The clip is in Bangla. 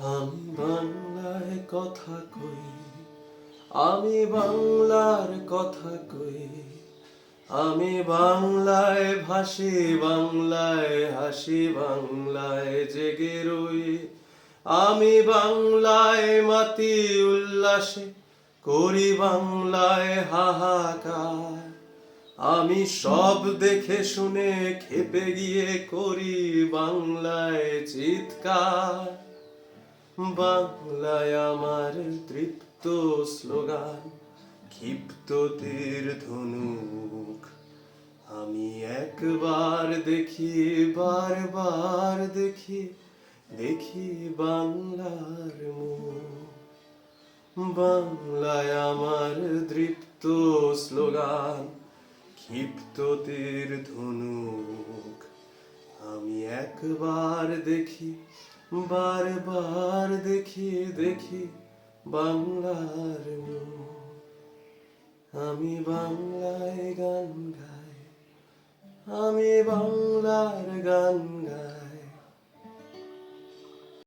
আমি বাংলায় কথা কই, আমি বাংলার কথা কই, আমি বাংলায় ভাসি, বাংলায় হাসি, বাংলায় জেগে রই। আমি বাংলায় মাতি উল্লাসে, করি বাংলায় হাহাকার। আমি সব দেখে শুনে খেপে গিয়ে করি বাংলায় চিৎকার। বাংলায় আমার তৃপ্ত স্লোগান, ক্ষিপ্ত তীর ধনুক। আমি একবার দেখি, বারবার দেখি, দেখি বাংলার মুখ। বাংলায় আমার দৃপ্ত স্লোগান, ক্ষিপ্ত তীর ধনুক। আমি একবার দেখি, বারবার দেখি, দেখি বাংলার মুখ। আমি বাংলায় গান গাই, আমি বাংলার গান গাই।